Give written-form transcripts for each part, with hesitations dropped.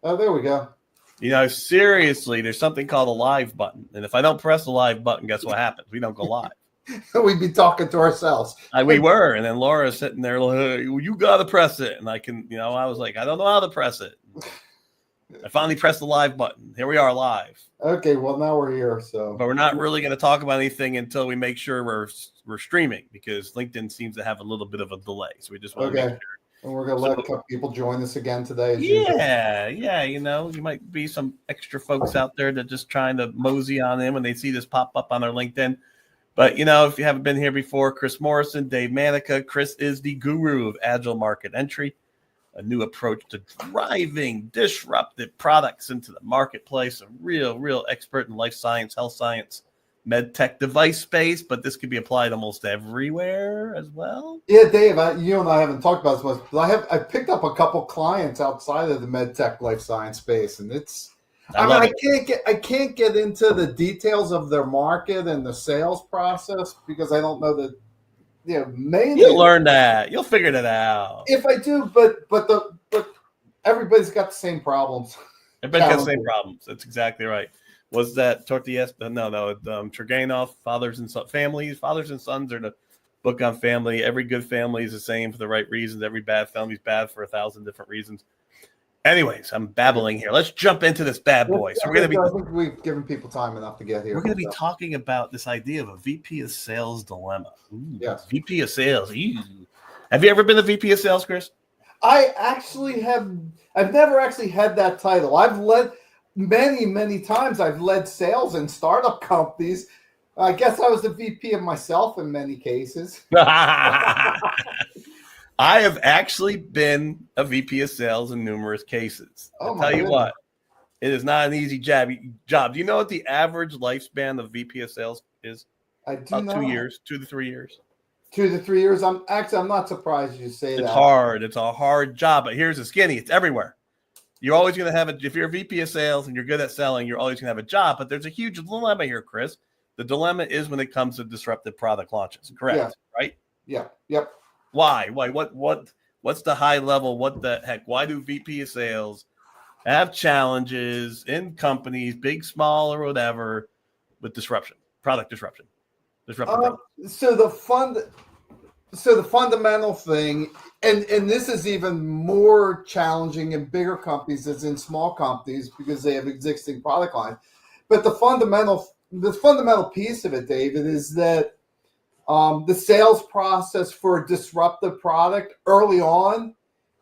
Oh, there we go. Seriously, there's something called a live button. And if I don't press the live button, guess what happens? We don't go live. We'd be talking to ourselves. We were. And then Laura's sitting there, like, you got to press it. And I was like, I don't know how to press it. I finally pressed the live button. Here we are live. Okay, well, now we're here. So, but we're not really going to talk about anything until we make sure we're streaming, because LinkedIn seems to have a little bit of a delay. So we just want to make sure. And we're going to let a couple people join us again today. Yeah. You might be some extra folks out there that just trying to mosey on in when they see this pop up on their LinkedIn. But, if you haven't been here before, Chris Morrison, Dave Manica. Chris is the guru of agile market entry, a new approach to driving disruptive products into the marketplace, a real expert in life science, health science, med tech device space, but this could be applied almost everywhere as well. Yeah, Dave, you and I haven't talked about this much, but I picked up a couple clients outside of the med tech life science space, and I can't get into the details of their market and the sales process because I don't know the mainly you'll learn that. You'll figure that out. If I do, but everybody's got the same problems. Everybody's got the same problems. That's exactly right. Was that Tortillas? No. Turgenev, Fathers and Sons are the book on family. Every good family is the same for the right reasons. Every bad family is bad for 1,000 different reasons. Anyways, I'm babbling here. Let's jump into this bad boy. So I think we've given people time enough to get here. We're going to be talking about this idea of a VP of sales dilemma. Yes. VP of sales. Have you ever been a VP of sales, Chris? I actually have. I've never actually had that title. I've led many times. I've led sales in startup companies. I guess I was the VP of myself in many cases. I have actually been a VP of sales in numerous cases. I'll tell you what, it is not an easy job. Do you know what the average lifespan of VP of sales is? I do know. 2 years, 2 to 3 years. 2 to 3 years. I'm not surprised you say that. It's hard. It's a hard job, but here's the skinny. It's everywhere. You're always going to have it. If you're a VP of sales and you're good at selling, you're always going to have a job. But there's a huge dilemma here, Chris. The dilemma is when it comes to disruptive product launches. Correct? Yeah. Right? Yeah. Yep. Why? What's the high level? What the heck? Why do VP of sales have challenges in companies, big, small, or whatever, with product disruption? So the fundamental thing, and this is even more challenging in bigger companies as in small companies because they have existing product lines. But the fundamental piece of it, David, is that the sales process for a disruptive product early on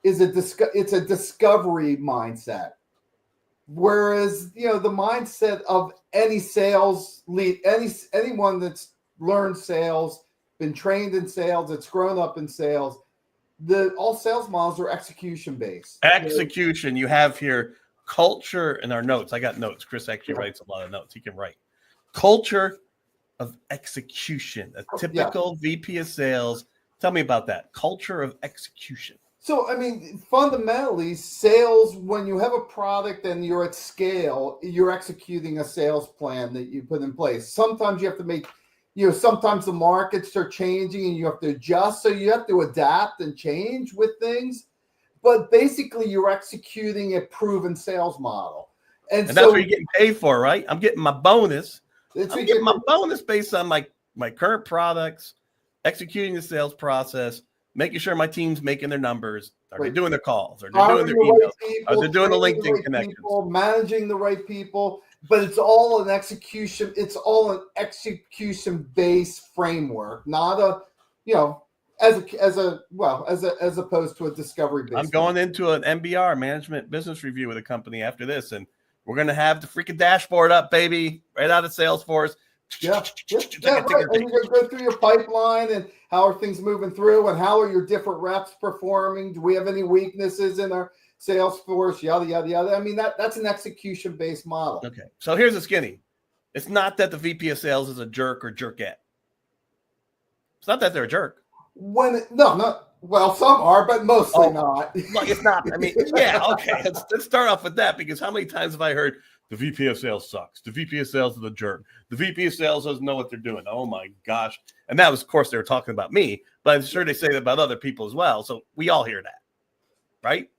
is it's a discovery mindset. Whereas, the mindset of any sales lead, anyone that's learned sales, been trained in sales, that's grown up in sales, all sales models are execution based. Execution. You have here culture in our notes. I got notes. Chris actually writes a lot of notes. He can write. Culture of execution. A typical VP of sales. Tell me about that. Culture of execution. So, fundamentally, sales, when you have a product and you're at scale, you're executing a sales plan that you put in place. Sometimes you have to make, sometimes the markets are changing and you have to adjust. So you have to adapt and change with things. But basically, you're executing a proven sales model. And that's what you're getting paid for, right? I'm getting my bonus. I'm getting my bonus based on my current products, executing the sales process, making sure my team's making their numbers. Are they doing their calls? Are they doing their emails? Are they doing the LinkedIn connections? Managing the right people. But it's all an execution. It's all an execution-based framework, not as opposed to a discovery-based. I'm going into an MBR, management business review, with a company after this, and we're going to have the freaking dashboard up, baby, right out of Salesforce. Yeah, right. And you're going to go through your pipeline and how are things moving through and how are your different reps performing? Do we have any weaknesses in our Salesforce? Yada, yada, yada. That's an execution-based model. Okay. So here's the skinny. It's not that the VP of sales is a jerk or jerkette. It's not that they're a jerk. Well, some are, but mostly not. Well, it's not. Yeah, okay. Let's start off with that, because how many times have I heard the VP of sales sucks? The VP of sales is a jerk. The VP of sales doesn't know what they're doing. Oh my gosh. And that was, of course, they were talking about me, but I'm sure they say that about other people as well. So we all hear that, right?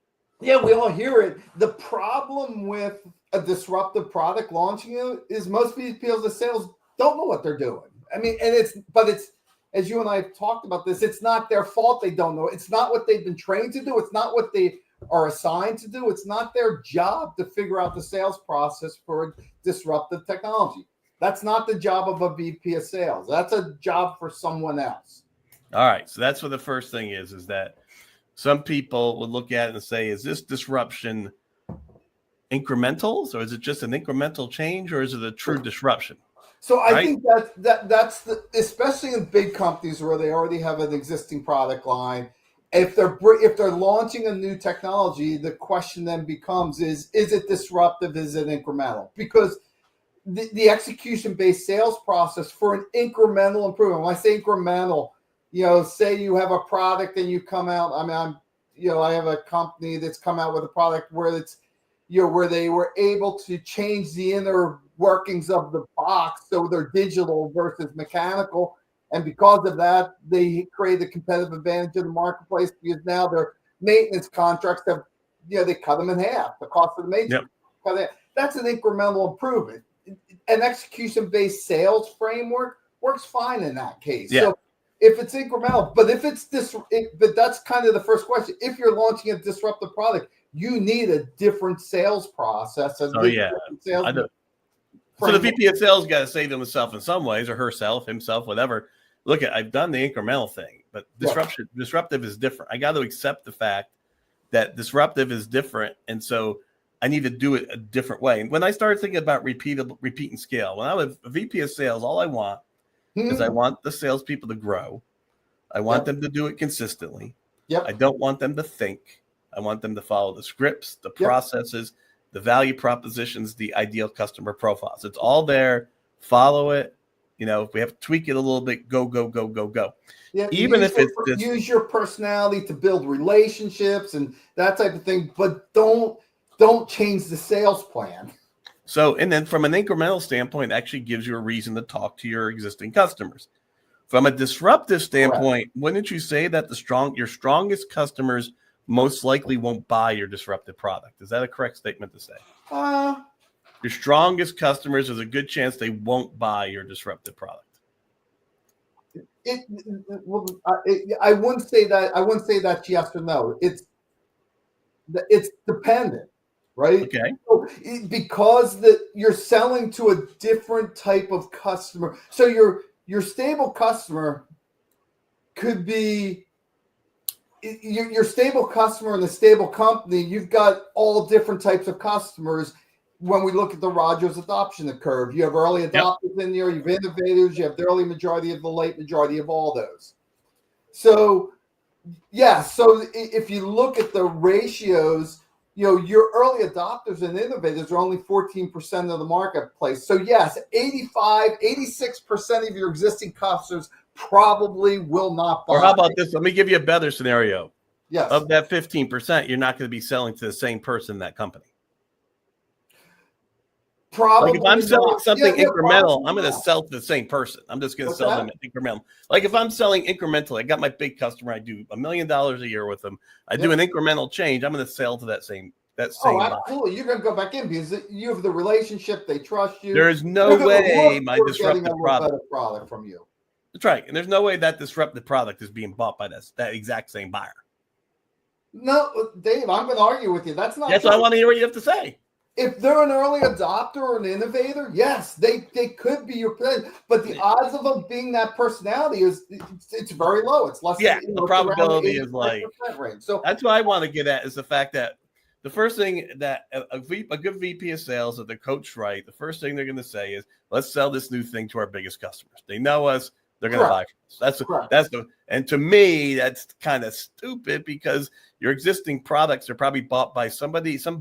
Yeah, we all hear it. The problem with a disruptive product launching it is most VPs of sales don't know what they're doing. I mean, but it's as you and I have talked about this, it's not their fault they don't know. It's not what they've been trained to do. It's not what they are assigned to do. It's not their job to figure out the sales process for a disruptive technology. That's not the job of a VP of sales. That's a job for someone else. All right. So that's what the first thing is that some people would look at it and say, is this disruption incrementals, or is it just an incremental change, or is it a true disruption? So I think that's especially in big companies where they already have an existing product line. If they're launching a new technology, the question then becomes: is it disruptive? Is it incremental? Because the execution based sales process for an incremental improvement. When I say incremental, say you have a product and you come out. I have a company that's come out with a product where it's where they were able to change the inner workings of the box so they're digital versus mechanical. And because of that, they create a competitive advantage in the marketplace because now their maintenance contracts have, they cut them in half. The cost of the maintenance. Yep. That's an incremental improvement. An execution-based sales framework works fine in that case. Yeah. So if it's incremental, but if it's but that's kind of the first question. If you're launching a disruptive product, you need a different sales process. So the VP of sales got to say to himself in some ways, or herself, himself, whatever. Look, I've done the incremental thing, but disruptive is different. I got to accept the fact that disruptive is different, and so I need to do it a different way. And when I started thinking about repeat and scale, when I was a VP of sales, all I want is I want the salespeople to grow. I want them to do it consistently. Yep. I don't want them to think. I want them to follow the scripts, the processes, the value propositions, the ideal customer profiles. It's all there. Follow it. If we have to tweak it a little bit, go. Yeah, even if it's use your personality to build relationships and that type of thing, but don't change the sales plan. So, and then from an incremental standpoint, it actually gives you a reason to talk to your existing customers. From a disruptive standpoint, wouldn't you say that your strongest customers most likely won't buy your disruptive product? Is that a correct statement to say? Your strongest customers, there's a good chance they won't buy your disruptive product. I wouldn't say that. I wouldn't say that's yes or no. It's dependent, right? Okay. So because you're selling to a different type of customer. So your stable customer could be your stable customer in the stable company. You've got all different types of customers. When we look at the Rogers adoption curve, you have early adopters in there, you have innovators, you have the early majority of the late majority of all those. So, so if you look at the ratios, your early adopters and innovators are only 14% of the marketplace. So yes, 86% of your existing customers probably will not buy. Or how about this? Let me give you a better scenario. Yes. Of that 15%, you're not going to be selling to the same person in that company. Probably. Like if I'm selling something incremental, I'm going to sell to the same person. I'm just going to sell them incremental. Like if I'm selling incremental, I got my big customer. I do $1 million a year with them. I do an incremental change. I'm going to sell to that same. Oh, absolutely. You're going to go back in because you have the relationship. They trust you. There is no way my disruptive product from you. That's right. And there's no way that disruptive product is being bought by that exact same buyer. No, Dave, I'm going to argue with you. That's not That's true. what I want to hear what you have to say. If they're an early adopter or an innovator, yes, they could be your friend. But the odds of them being that personality it's very low. It's less. Yeah, the probability is like range. So that's what I want to get at is the fact that the first thing that a good VP of sales, if they're coached right, the first thing they're going to say is, "Let's sell this new thing to our biggest customers. They know us. They're going to buy from us." And to me, that's kind of stupid because your existing products are probably bought by some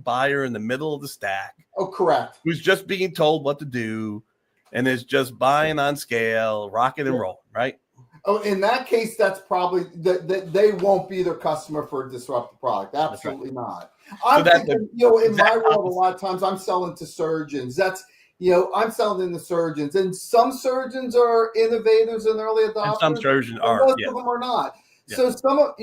buyer in the middle of the stack. Oh, correct. Who's just being told what to do and is just buying on scale, rocking and rolling, right? Oh, in that case, that's probably they won't be their customer for a disruptive product. Absolutely not. I'm thinking, in my world, a lot of times I'm selling to surgeons. I'm selling into surgeons, and some surgeons are innovators and early adopters. And some surgeons are. Most of them are not. Yeah. So some of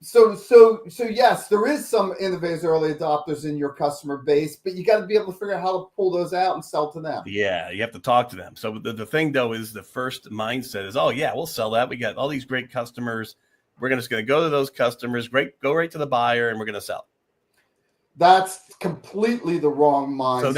So yes, there is some innovators, early adopters in your customer base, but you got to be able to figure out how to pull those out and sell to them. Yeah, you have to talk to them. So the thing though is the first mindset is, oh yeah, we'll sell that. We got all these great customers. We're just going to go to those customers, go right to the buyer, and we're going to sell. That's completely the wrong mindset. So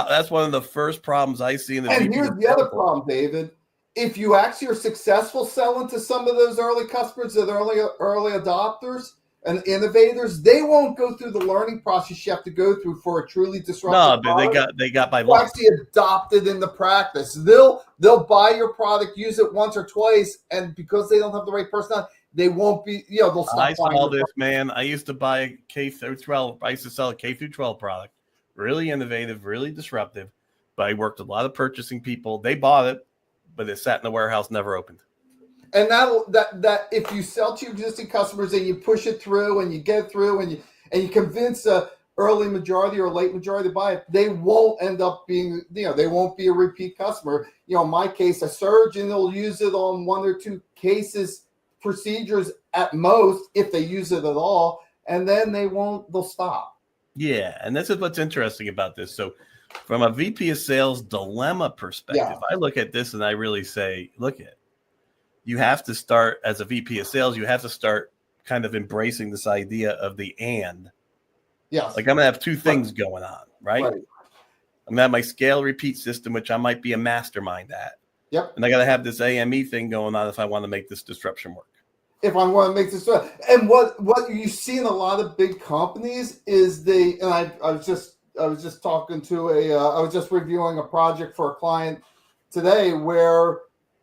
that's one of the first problems I see in the. And here's the other problem, David. If you actually are successful selling to some of those early customers, that early adopters and innovators, they won't go through the learning process you have to go through for a truly disruptive product. They got by law. Actually adopted into practice. They'll buy your product, use it once or twice, and because they don't have the right personality, they won't be, they'll stop. I saw this, man. I used to buy K through 12. I used to sell a K through 12 product. Really innovative, really disruptive. But I worked with a lot of purchasing people. They bought it, but it sat in the warehouse, never opened. And that if you sell to your existing customers and you push it through and you get through and you convince a early majority or late majority to buy it, they won't end up being, they won't be a repeat customer. In my case, a surgeon will use it on one or two procedures at most, if they use it at all, and then they'll stop. Yeah, and this is what's interesting about this. So from a VP of sales dilemma perspective, I look at this and I really say, look at, you have to start as a VP of sales, you have to start kind of embracing this idea of the and. Yes. Like I'm going to have two things going on, right? I'm going to have my scale repeat system, which I might be a mastermind at. Yep. And I got to have this AME thing going on if I want to make this disruption work. If I want to make this work. And what you see in a lot of big companies is I was just talking to I was just reviewing a project for a client today where,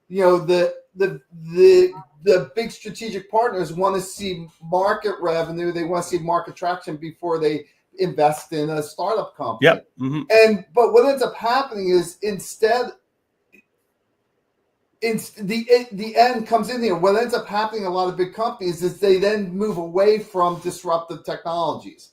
the big strategic partners want to see market revenue. They want to see market traction before they invest in a startup company. Yep. Mm-hmm. But what ends up happening is the end comes in here. What ends up happening in a lot of big companies is they then move away from disruptive technologies.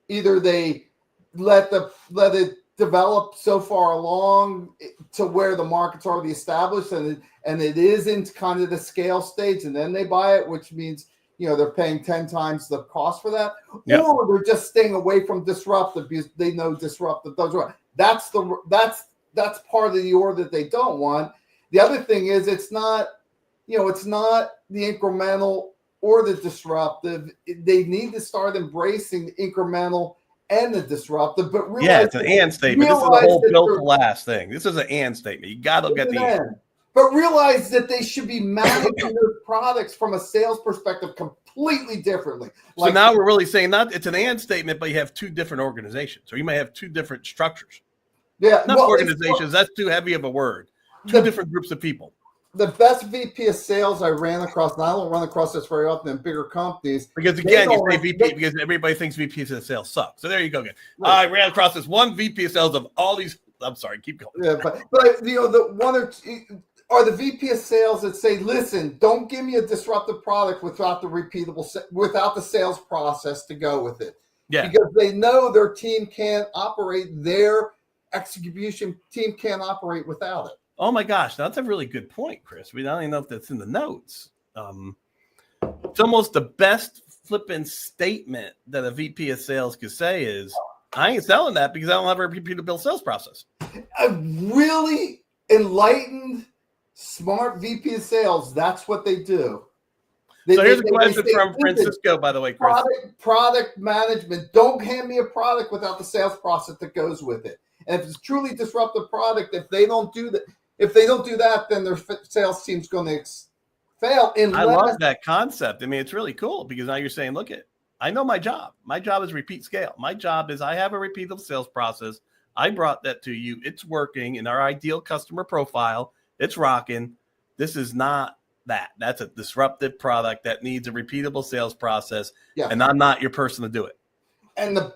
Either they let it develop so far along to where the market's already established and it is in kind of the scale stage, and then they buy it, which means they're paying 10 times the cost for that. Yep. Or they're just staying away from disruptive because they know disruptive does right. That's part of the order that they don't want. The other thing is it's not the incremental or the disruptive. They need to start embracing the incremental and the disruptive, but it's an and statement. This is a whole built to last thing. This is an and statement. You got to get the and. But realize that they should be managing their products from a sales perspective completely differently. So now we're really saying it's an and statement, but you have two different organizations, or you may have two different structures. Yeah, not organizations. That's too heavy of a word. Two different groups of people. The best VP of sales I ran across, and I don't run across this very often in bigger companies. Because again, you say VP because everybody thinks VPs of sales suck. So there you go again. Right. I ran across this one VP of sales of all these. I'm sorry, keep going. Yeah, but the one or two are the VP of sales that say, listen, don't give me a disruptive product without the sales process to go with it. Yeah. Because they know their team can't operate, their execution team can't operate without it. Oh my gosh, that's a really good point, Chris. We don't even know if that's in the notes. It's almost the best flipping statement that a VP of sales could say is, I ain't selling that because I don't have a repeatable sales process. A really enlightened, smart VP of sales, that's what they do. So here's a question from Francisco, by the way, Chris. Product management. Don't hand me a product without the sales process that goes with it. And if it's truly disruptive product, if they don't do that, then their sales team's going to fail. I love that concept. I mean, it's really cool because now you're saying, look, I know my job. My job is repeat scale. My job is I have a repeatable sales process. I brought that to you. It's working in our ideal customer profile. It's rocking. This is not that. That's a disruptive product that needs a repeatable sales process. Yeah. And I'm not your person to do it. And the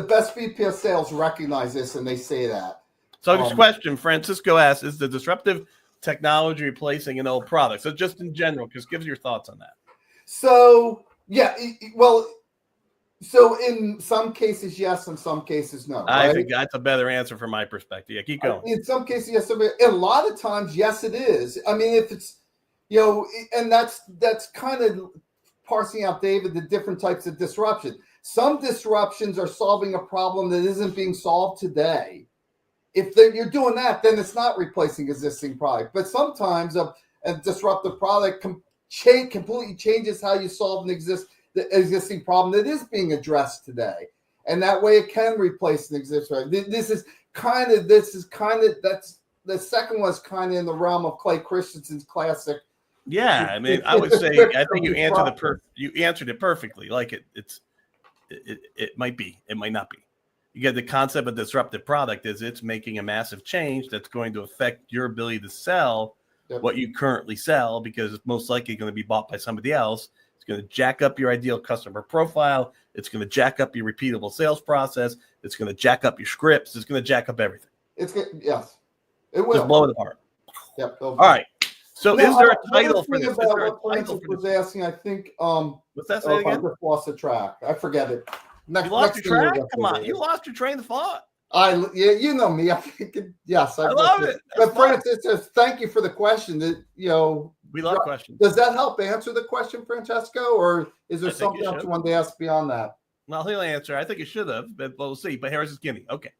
best VP of sales recognize this and they say that. So this question, Francisco asks, is the disruptive technology replacing an old product? So just in general, just give us your thoughts on that. So, yeah, well, so in some cases, yes, in some cases, no. I think that's a better answer from my perspective. Yeah, keep going. In some cases, yes. A lot of times, yes, it is. I mean, if it's, and that's kind of parsing out, David, the different types of disruption. Some disruptions are solving a problem that isn't being solved today. If you're doing that, then it's not replacing existing product. But sometimes a disruptive product completely changes how you solve the existing problem that is being addressed today, and that way it can replace an existing product. This is kind of that's the second one is kind of in the realm of Clay Christensen's classic. Yeah, I mean, I would say I think you answered it perfectly. Like it might be, it might not be. You get the concept of disruptive product is it's making a massive change that's going to affect your ability to sell what you currently sell, because it's most likely going to be bought by somebody else. It's going to jack up your ideal customer profile. It's going to jack up your repeatable sales process. It's going to jack up your scripts. It's going to jack up everything. Yes, it will. Just blow it apart. Yep. All right. So is there a title for this? Was asking, I think. What's that say again? I just lost the track. I forget it. You lost your track? Come on, you lost your train of thought. Yeah, you know me. I think yes, I love it. But Francis says, thank you for the question. That we love questions. Does that help answer the question, Francesco, or is there something else you wanted to ask beyond that? Well, he'll answer. I think it should have, but we'll see. But here's his gimme. Okay.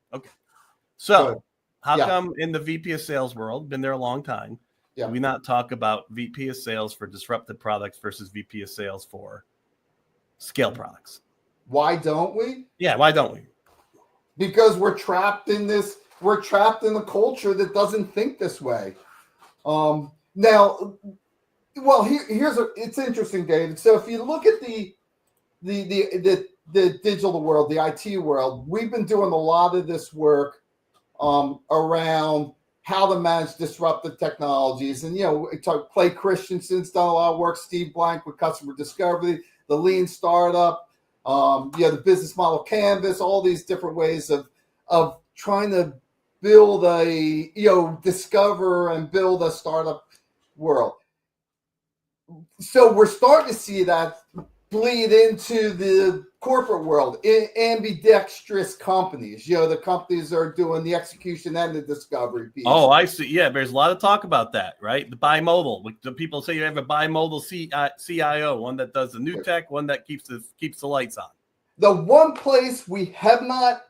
So, how come in the VP of sales world, been there a long time, do we not talk about VP of sales for disruptive products versus VP of sales for scale products? Why don't we? Yeah, why don't we? Because we're trapped in this. We're trapped in a culture that doesn't think this way. Now, well, it's interesting, David. So if you look at the digital world, the IT world, we've been doing a lot of this work around how to manage disruptive technologies. And, Clay Christensen's done a lot of work, Steve Blank with customer discovery, the lean startup, the business model canvas, all these different ways of trying to build discover and build a startup world. So we're starting to see that bleed into the corporate world, ambidextrous companies. The companies are doing the execution and the discovery piece. Oh, I see. Yeah, there's a lot of talk about that, right? The bimodal. The people say you have a bimodal CIO, one that does the new tech, one that keeps the lights on. The one place we have not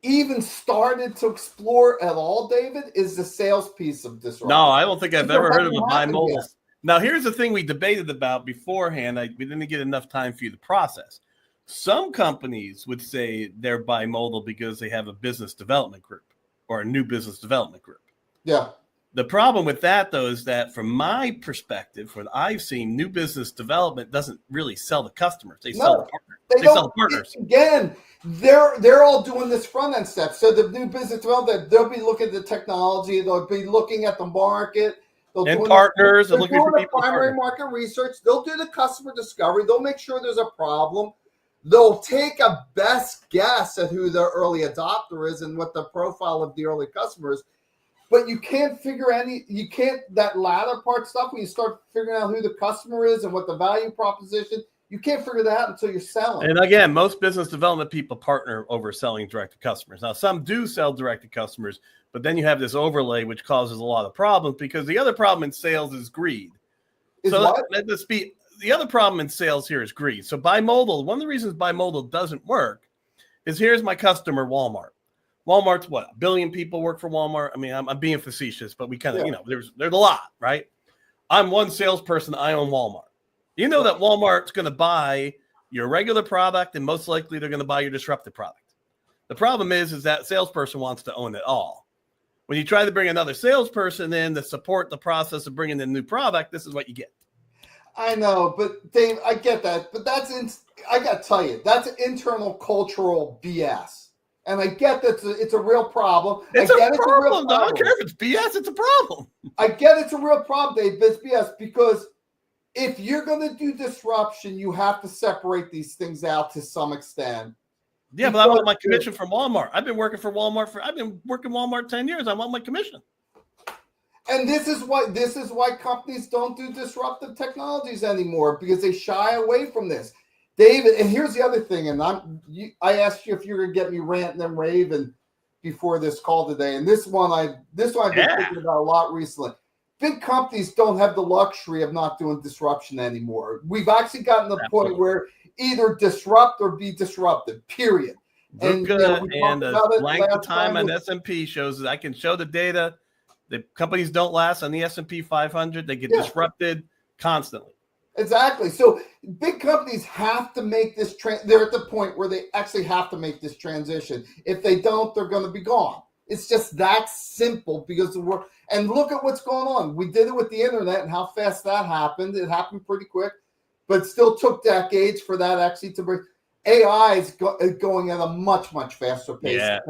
even started to explore at all, David, is the sales piece of disruption. No, I don't think I've ever heard of a bimodal. Now, here's the thing we debated about beforehand. We didn't get enough time for you to process. Some companies would say they're bimodal because they have a business development group or a new business development group. Yeah. The problem with that, though, is that from my perspective, what I've seen, new business development doesn't really sell the customers. They sell the partners. They sell the partners. Again, they're all doing this front end step. So the new business development, they'll be looking at the technology. They'll be looking at the market. And partners. They're doing the primary market research. They'll do the customer discovery. They'll make sure there's a problem. They'll take a best guess at who the early adopter is and what the profile of the early customer is. But you can't that latter part stuff, when you start figuring out who the customer is and what the value proposition, you can't figure that out until you're selling. And again, most business development people partner over selling direct to customers. Now, some do sell direct to customers, but then you have this overlay, which causes a lot of problems, because the other problem in sales is greed. The other problem in sales here is greed. So bimodal, one of the reasons bimodal doesn't work is here's my customer, Walmart. Walmart's what? 1 billion people work for Walmart. I mean, I'm being facetious, but we kind of, there's a lot, right? I'm one salesperson. I own Walmart. You know that Walmart's going to buy your regular product, and most likely they're going to buy your disruptive product. The problem is that salesperson wants to own it all. When you try to bring another salesperson in to support the process of bringing in a new product, this is what you get. I know, but Dave, I get that. But I got to tell you, that's internal cultural BS. And I get that it's a real problem. It's a problem. I don't care if it's BS. It's a problem. I get it's a real problem, Dave, but it's BS, because if you're going to do disruption, you have to separate these things out to some extent. Yeah, but I want my commission from Walmart. I've been working Walmart 10 years. I want my commission. And this is why companies don't do disruptive technologies anymore, because they shy away from this. David, and here's the other thing, and I asked you if you were going to get me ranting and raving before this call today, and this one I've been thinking about a lot recently. big companies don't have the luxury of not doing disruption anymore. We've actually gotten to the point where either disrupt or be disrupted, period. And the length of time on S&P shows that I can show the data. The companies don't last on the S&P 500. They get disrupted constantly. Exactly. So big companies have to make this they're at the point where they actually have to make this transition. If they don't, they're going to be gone. It's just that simple because and look at what's going on. We did it with the internet and how fast that happened. It happened pretty quick, but it still took decades for that actually to bring. AI is going at a much, much faster pace. Yeah.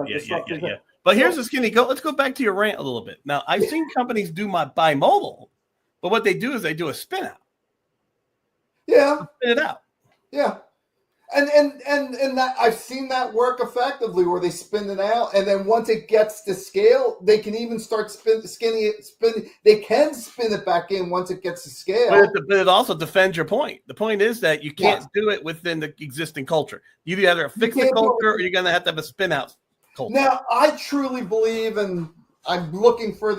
But here's the skinny go. Let's go back to your rant a little bit. Now, I've seen companies do buy mobile, but what they do is they do a spin out. Yeah. Spin it out. Yeah. And that I've seen that work effectively where they spin it out, and then once it gets to scale, they can even start spinning it. They can spin it back in once it gets to scale. But it also defends your point. The point is that you can't do it within the existing culture. You either fix the culture or you're going to have a spin out culture. Now, I truly believe, and I'm looking for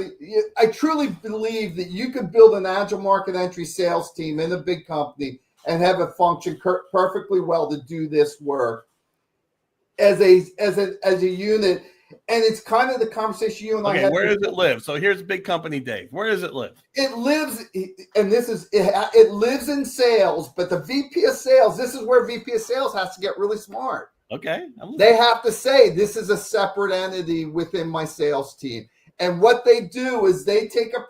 I truly believe that you could build an agile market entry sales team in a big company and have it function perfectly well to do this work as a unit. And it's kind of the conversation you and I had. Where does it live? So here's big company Dave. Where does it live? It lives, and it lives in sales, but the VP of sales, this is where VP of sales has to get really smart. Okay. They have to say, this is a separate entity within my sales team. And what they do is they take a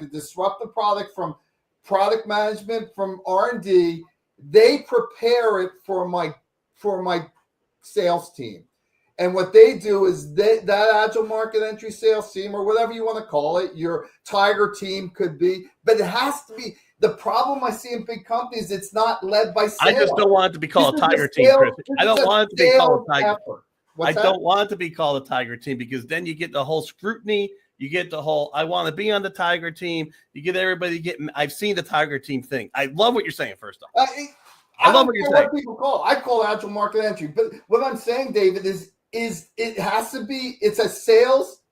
disruptive product from product management, from R&D, they prepare it for my sales team. And what they do is that agile market entry sales team, or whatever you want to call it, your tiger team could be, but it has to be. The problem I see in big companies, it's not led by sales. I just don't want it to be called a tiger team, Chris. I don't want it to be called a tiger. I don't want it to be called a tiger team because then you get the whole scrutiny. You get the whole, I want to be on the tiger team. You get everybody getting, I've seen the tiger team thing. I love what you're saying, first off. I love what you're saying. What people call it. I call it agile market entry. But what I'm saying, David, is it has to be, it's a sales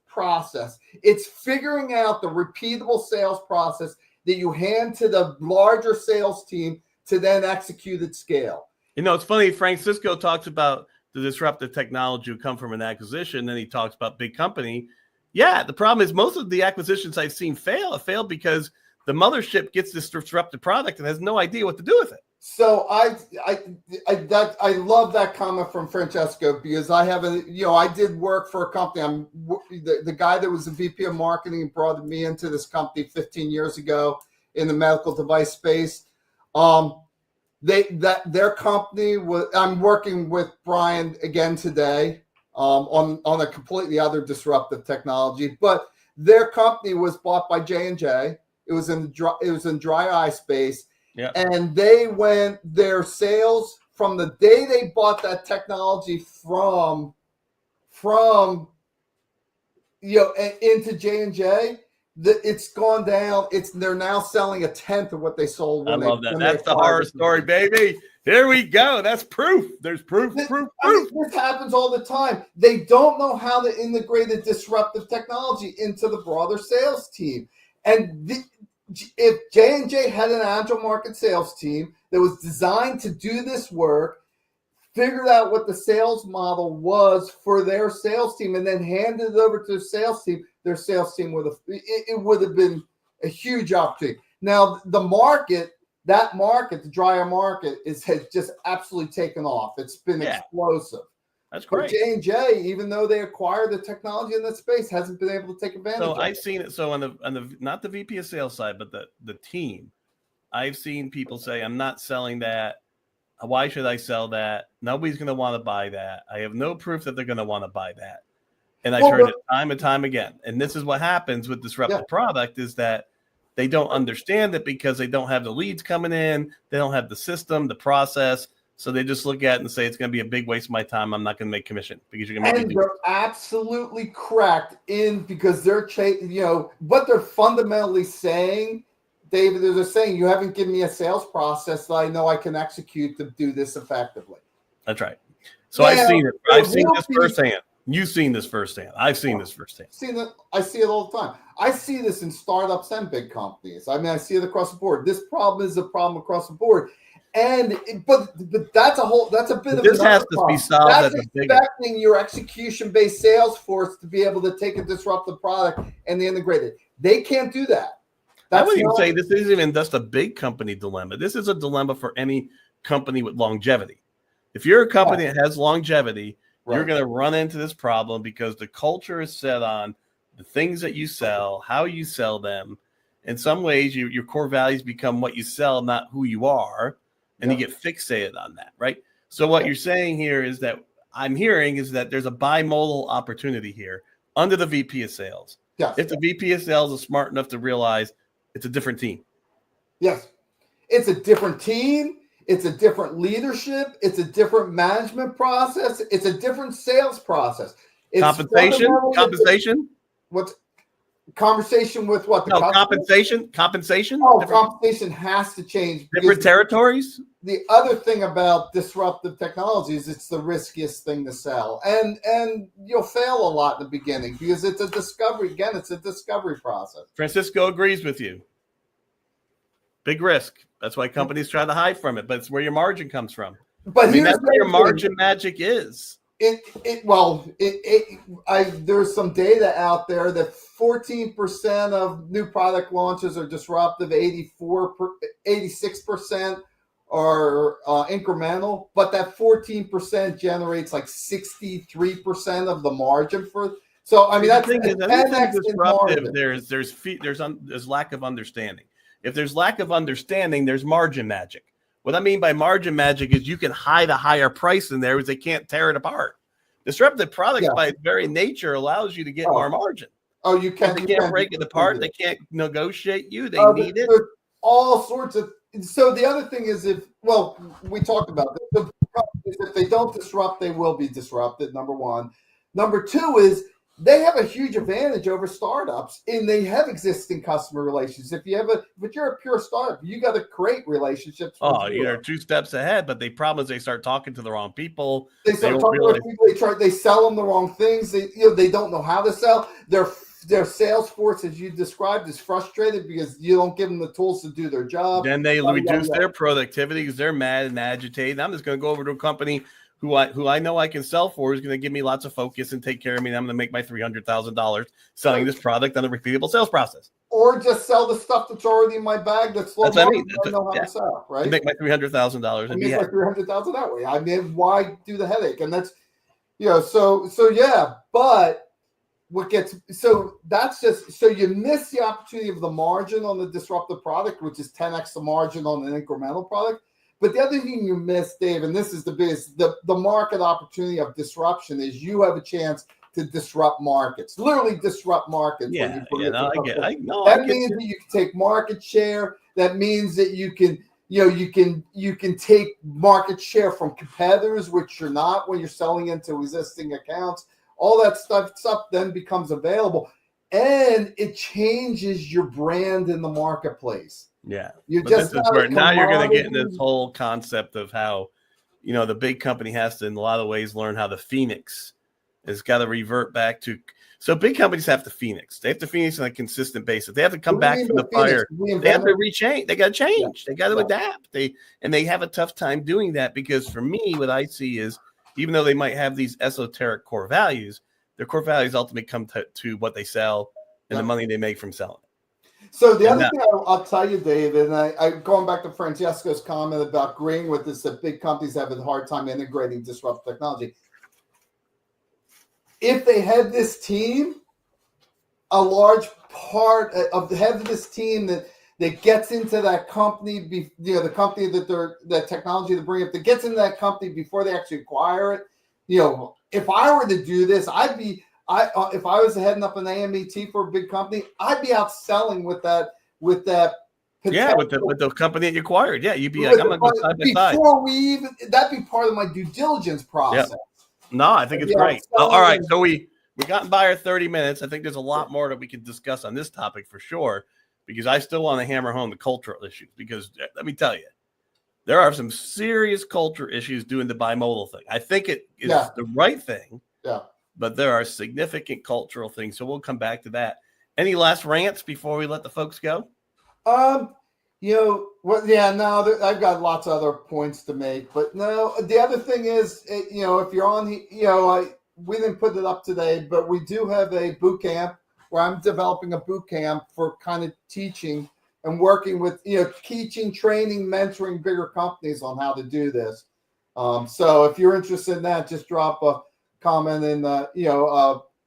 process. It's figuring out the repeatable sales process that you hand to the larger sales team to then execute at scale. You know, it's funny. Frank Cisco talks about the disruptive technology will come from an acquisition. Then he talks about big company. Yeah, the problem is most of the acquisitions I've seen fail because the mothership gets this disruptive product and has no idea what to do with it. So I love that comment from Francesco because I did work for a company. I'm the guy that was the VP of marketing and brought me into this company 15 years ago in the medical device space. Their company was. I'm working with Brian again today on a completely other disruptive technology, but their company was bought by J&J. It was in dry eye space, and their sales from the day they bought that technology from into J&J. It's gone down. They're now selling a tenth of what they sold. I love that. That's the horror story, baby. Here we go. That's proof. There's proof. This happens all the time. They don't know how to integrate a disruptive technology into the broader sales team. And if J&J had an agile market sales team that was designed to do this work, figured out what the sales model was for their sales team, and then handed it over to their sales team would have been a huge opportunity. Now, the dry eye market has just absolutely taken off. It's been explosive. That's great. J&J, even though they acquired the technology in that space, hasn't been able to take advantage of it. So I've seen it. So on the not the VP of sales side, but the team, I've seen people say, I'm not selling that. Why should I sell that? Nobody's going to want to buy that. I have no proof that they're going to want to buy that. And I've heard it time and time again. And this is what happens with disruptive product is that they don't understand it because they don't have the leads coming in. They don't have the system, the process. So they just look at it and say, it's going to be a big waste of my time. I'm not going to make commission because you're going to make they're absolutely correct because they're, what they're fundamentally saying, David, they're saying, you haven't given me a sales process that I know I can execute to do this effectively. That's right. So I've seen it. I've seen this firsthand. You've seen this firsthand. I've seen this firsthand. I see it all the time. I see this in startups and big companies. I mean, I see it across the board. This problem is a problem across the board. But that's a bit of this has to be solved. That's expecting your execution-based sales force to be able to take a disruptive product and integrate it. They can't do that. I wouldn't even say this isn't even just a big company dilemma. This is a dilemma for any company with longevity. If you're a company that has longevity, you're going to run into this problem because the culture is set on the things that you sell, how you sell them. In some ways, your core values become what you sell, not who you are. And you get fixated on that, right? So what you're saying here is that I'm hearing is that there's a bimodal opportunity here under the VP of sales. Yes. If the VP of sales is smart enough to realize it's a different team. Yes. It's a different team. It's a different leadership. It's a different management process. It's a different sales process. It's compensation. What's conversation with what? Compensation. Oh, compensation has to change. Different territories. The other thing about disruptive technology is it's the riskiest thing to sell, and you'll fail a lot in the beginning because it's a discovery. Again, it's a discovery process. Francisco agrees with you. Big risk. That's why companies try to hide from it, but it's where your margin comes from. But that's where your margin magic is. There's some data out there that 14% of new product launches are disruptive, 86% are incremental, but that 14% generates like 63% of the margin for. So I mean, that's the thing is, disruptive. There's lack of understanding. If there's lack of understanding, there's margin magic. What I mean by margin magic is you can hide a higher price in there because they can't tear it apart. Disruptive products by its very nature allows you to get more margin. Oh, you can't. They can't break it apart. They can't negotiate you. They need it. All sorts of. So the other thing is we talked about this. If they don't disrupt, they will be disrupted. Number one. Number two is they have a huge advantage over startups, and they have existing customer relations. If you're a pure startup, you got to create relationships. You're 2 steps ahead, but the problem is they start talking to the wrong people. They start talking to the people. They sell them the wrong things. They don't know how to sell. Their sales force, as you described, is frustrated because you don't give them the tools to do their job. Then they reduce their productivity because they're mad and agitated. I'm just going to go over to a company who I know I can sell for, is going to give me lots of focus and take care of me. And I'm going to make my $300,000 selling this product on a repeatable sales process. Or just sell the stuff that's already in my bag that's low margin. I know how to sell, right? And make my $300,000 and make my $300,000 that way. I mean, why do the headache? And that's, so yeah. But that's just you miss the opportunity of the margin on the disruptive product, which is 10x the margin on an incremental product. But the other thing you miss, Dave, and this is the biggest, the market opportunity of disruption is you have a chance to disrupt markets, literally disrupt markets. That means that you can take market share. That means that you can take market share from competitors, which you're not when you're selling into existing accounts. All that stuff then becomes available, and it changes your brand in the marketplace. Yeah. Now you're going to get into this whole concept of how, the big company has to, in a lot of ways, learn how the phoenix has got to revert back to. So big companies have to phoenix. They have to phoenix on a consistent basis. They have to come back from the fire. They have to rechange. They got to change. They got to adapt. They have a tough time doing that because for me, what I see is even though they might have these esoteric core values, their core values ultimately come to what they sell and the money they make from selling. So the other thing I'll tell you, Dave, and I going back to Francesco's comment about agreeing with this, that big companies have a hard time integrating disruptive technology. If they had this team, a large part of this team that gets into that company, the company that technology to bring up, that gets into that company before they actually acquire it. If I were to do this, if I was heading up an AMET for a big company, I'd be out selling with that. With the company that you acquired. Yeah, you'd be like, I'm going to go side by side. That'd be part of my due diligence process. Yep. No, I think it's great. All right, so we got by our 30 minutes. I think there's a lot more that we can discuss on this topic for sure, because I still want to hammer home the cultural issues. Because let me tell you, there are some serious culture issues doing the bimodal thing. I think it is the right thing. Yeah. but there are significant cultural things. So we'll come back to that. Any last rants before we let the folks go? I've got lots of other points to make, but no, the other thing is, if you're on, we didn't put it up today, but we do have a boot camp where I'm developing a boot camp for kind of teaching and working with, teaching, training, mentoring bigger companies on how to do this. So if you're interested in that, just drop a comment in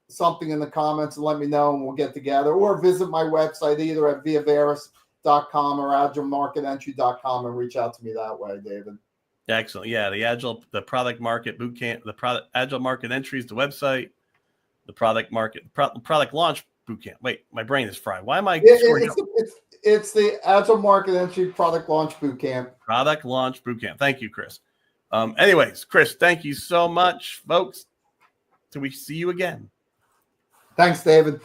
something in the comments and let me know, and we'll get together, or visit my website either at viavaris.com or agilemarketentry.com and reach out to me that way, David. Excellent. Yeah, the product market boot camp, Agile Market Entry is the website. The product launch boot camp. Wait, my brain is fried. Why am I? It's the Agile Market Entry product launch boot camp. Product launch boot camp. Thank you, Chris. Anyways, Chris, thank you so much, folks. Till we see you again. Thanks, David.